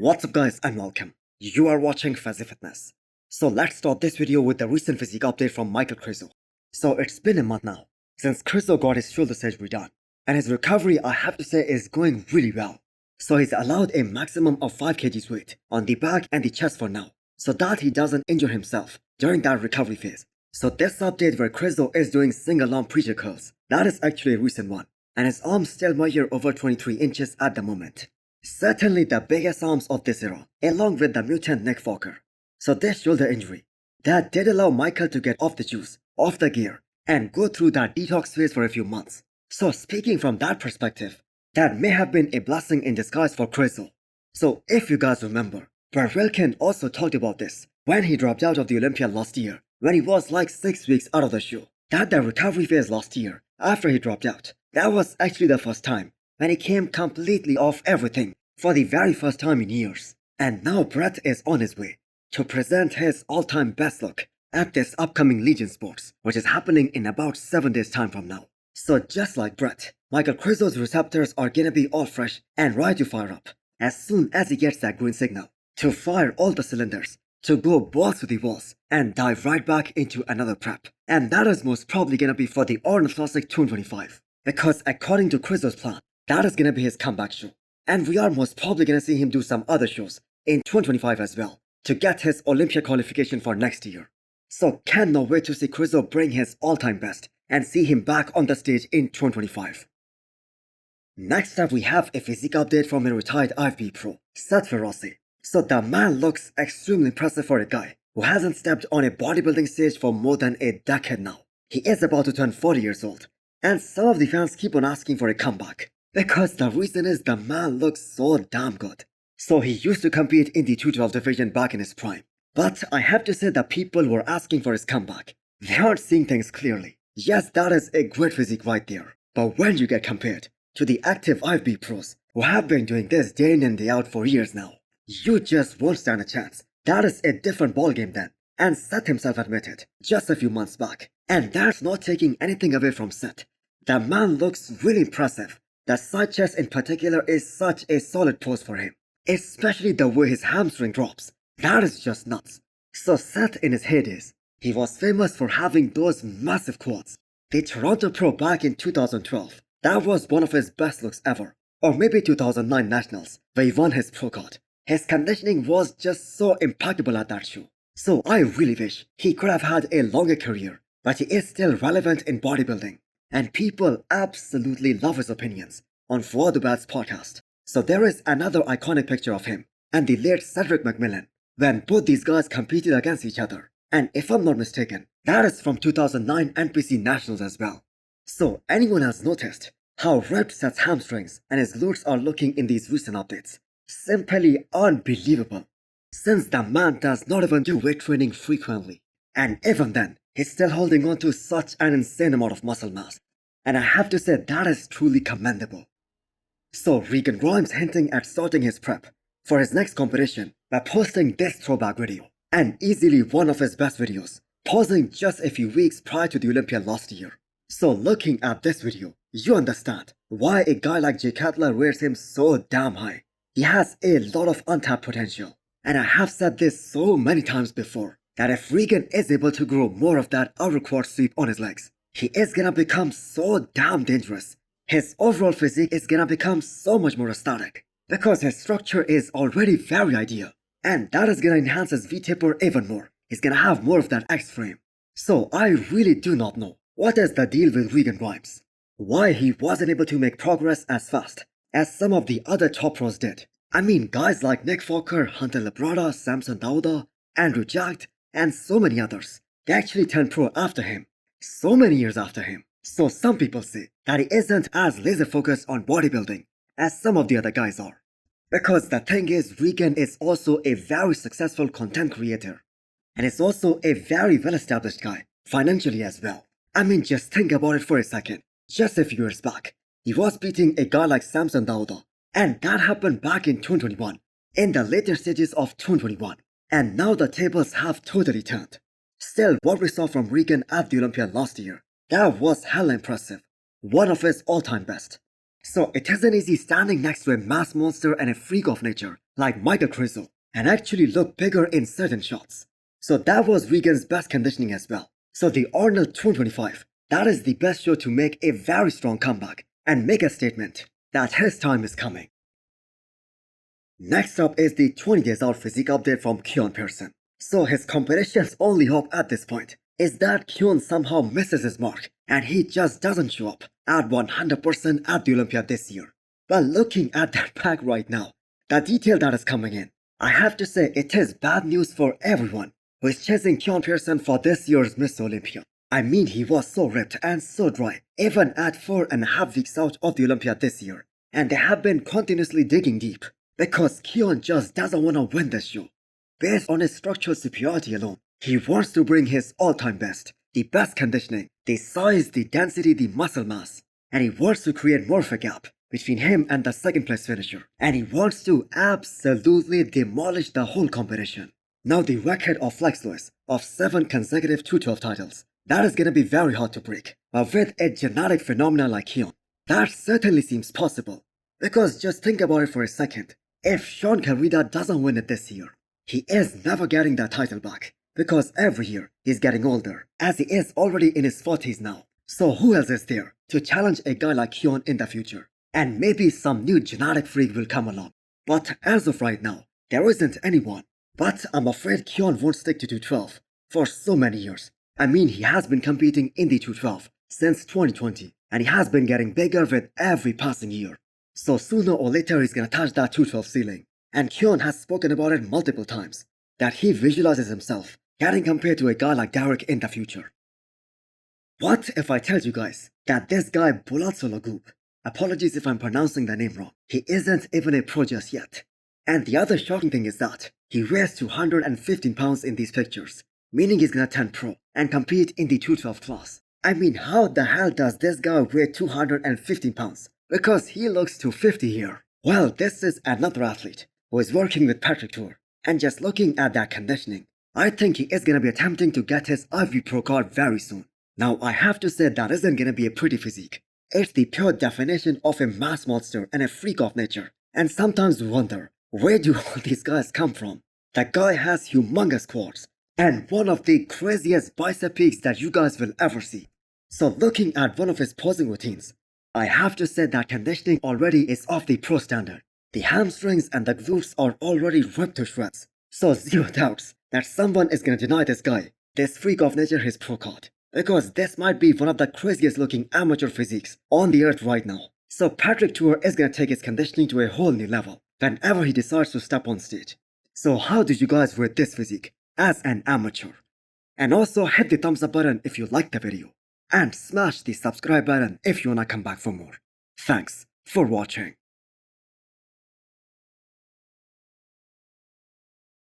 What's up guys, and welcome. You are watching Fazi Fitness. So let's start this video with the recent physique update from Michael Krizo. So it's been a month now since Krizo got his shoulder surgery done, and his recovery, I have to say, is going really well. So he's allowed a maximum of 5 kg weight on the back and the chest for now, so that he doesn't injure himself during that recovery phase. So this update where Krizo is doing single arm preacher curls, that is actually a recent one, and his arms still measure over 23 inches at the moment. Certainly the biggest arms of this era, along with the mutant neck fucker. So this shoulder injury, that did allow Michael to get off the juice, off the gear, and go through that detox phase for a few months. So speaking from that perspective, that may have been a blessing in disguise for Krizo. So if you guys remember, Regan also talked about this when he dropped out of the Olympia last year, when he was like 6 weeks out of the show. That the recovery phase last year, after he dropped out, that was actually the first time when he came completely off everything for the very first time in years. And now Brett is on his way to present his all-time best look at this upcoming Legion Sports, which is happening in about 7 days time from now. So just like Brett, Michael Krizo's receptors are gonna be all fresh and ready to fire up as soon as he gets that green signal to fire all the cylinders, to go balls to the walls and dive right back into another prep. And that is most probably gonna be for the Arnold Classic 225, because according to Krizo's plan, that is gonna be his comeback show. And we are most probably gonna see him do some other shows in 2025 as well to get his Olympia qualification for next year. So cannot wait to see Krizo bring his all-time best and see him back on the stage in 2025. Next up, we have a physique update from a retired IFB pro, Seth Feroce. So the man looks extremely impressive for a guy who hasn't stepped on a bodybuilding stage for more than a decade now. He is about to turn 40 years old, and some of the fans keep on asking for a comeback, because the reason is the man looks so damn good. So he used to compete in the 212 division back in his prime, but I have to say that people were asking for his comeback. They aren't seeing things clearly. Yes, that is a great physique right there, but when you get compared to the active IFB pros who have been doing this day in and day out for years now, you just won't stand a chance. That is a different ballgame then, and Seth himself admitted just a few months back. And that's not taking anything away from Seth. The man looks really impressive. The side chest in particular is such a solid pose for him, especially the way his hamstring drops. That is just nuts. So Seth in his heydays, he was famous for having those massive quads. The Toronto Pro back in 2012, that was one of his best looks ever. Or maybe 2009 Nationals, where he won his pro card. His conditioning was just so impeccable at that show. So I really wish he could have had a longer career, but he is still relevant in bodybuilding. And people absolutely love his opinions on Bulat's podcast. So there is another iconic picture of him and the late Cedric McMillan when both these guys competed against each other. And if I'm not mistaken, that is from 2009 NPC Nationals as well. So anyone has noticed how ripped Seth's hamstrings and his glutes are looking in these recent updates? Simply unbelievable, since the man does not even do weight training frequently. And even then, he's still holding on to such an insane amount of muscle mass. And I have to say that is truly commendable. So Regan Grimes hinting at starting his prep for his next competition by posting this throwback video, and easily one of his best videos, pausing just a few weeks prior to the Olympia last year. So looking at this video, you understand why a guy like Jay Cutler rates him so damn high. He has a lot of untapped potential, and I have said this so many times before, that if Regan is able to grow more of that outer quad sweep on his legs, he is gonna become so damn dangerous. His overall physique is gonna become so much more aesthetic, because his structure is already very ideal, and that is gonna enhance his V-taper even more. He's gonna have more of that X-frame. So I really do not know what is the deal with Regan Grimes, why he wasn't able to make progress as fast as some of the other top pros did. I mean, guys like Nick Fokker, Hunter Labrada, Samson Dauda, Andrew Jacked, and so many others, they actually turned pro after him, so many years after him. So some people say that he isn't as laser focused on bodybuilding as some of the other guys are. Because the thing is, Regan is also a very successful content creator, and is also a very well established guy, financially as well. I mean, just think about it for a second. Just a few years back, he was beating a guy like Samson Dauda, and that happened back in 2021, in the later stages of 2021. And now the tables have totally turned. Still, what we saw from Regan at the Olympia last year, that was hella impressive. One of his all-time best. So it isn't easy standing next to a mass monster and a freak of nature like Michael Krizo and actually look bigger in certain shots. So that was Regan's best conditioning as well. So the Arnold 225, that is the best show to make a very strong comeback and make a statement that his time is coming. Next up is the 20 days out physique update from Keon Pearson. So his competition's only hope at this point is that Keon somehow misses his mark and he just doesn't show up at 100% at the Olympia this year. But looking at that pack right now, the detail that is coming in, I have to say it is bad news for everyone who is chasing Keon Pearson for this year's Mr. Olympia. I mean, he was so ripped and so dry even at 4.5 weeks out of the Olympia this year, and they have been continuously digging deep because Keon just doesn't want to win this show. Based on his structural superiority alone, he wants to bring his all-time best, the best conditioning, the size, the density, the muscle mass, and he wants to create more of a gap between him and the second place finisher, and he wants to absolutely demolish the whole competition. Now the record of Flex Lewis of 7 consecutive 212 titles, that is gonna be very hard to break, but with a genetic phenomenon like Keon, that certainly seems possible. Because just think about it for a second, if Sean Carrida doesn't win it this year, he is never getting that title back, because every year he's getting older, as he is already in his 40s now. So who else is there to challenge a guy like Keon in the future? And maybe some new genetic freak will come along. But as of right now, there isn't anyone. But I'm afraid Keon won't stick to 212 for so many years. I mean, he has been competing in the 212 since 2020, and he has been getting bigger with every passing year. So sooner or later he's gonna touch that 212 ceiling. And Keon has spoken about it multiple times, that he visualizes himself getting compared to a guy like Derek in the future. What if I tell you guys that this guy Bulat Sologub, apologies if I'm pronouncing the name wrong, he isn't even a pro just yet. And the other shocking thing is that he weighs 215 pounds in these pictures, meaning he's gonna turn pro and compete in the 212 class. I mean, how the hell does this guy weigh 215 pounds? Because he looks 250 here. Well, this is another athlete who is working with Patrick Tour, and just looking at that conditioning, I think he is gonna be attempting to get his IV Pro card very soon. Now, I have to say that isn't gonna be a pretty physique. It's the pure definition of a mass monster and a freak of nature. And sometimes we wonder, where do all these guys come from? The guy has humongous quads and one of the craziest bicep peaks that you guys will ever see. So looking at one of his posing routines, I have to say that conditioning already is off the pro standard. The hamstrings and the glutes are already ripped to shreds. So zero doubts that someone is gonna deny this guy, this freak of nature, his pro card. Because this might be one of the craziest looking amateur physiques on the earth right now. So Patrick Tour is gonna take his conditioning to a whole new level whenever he decides to step on stage. So how did you guys rate this physique as an amateur? And also hit the thumbs up button if you liked the video. And smash the subscribe button if you wanna come back for more. Thanks for watching.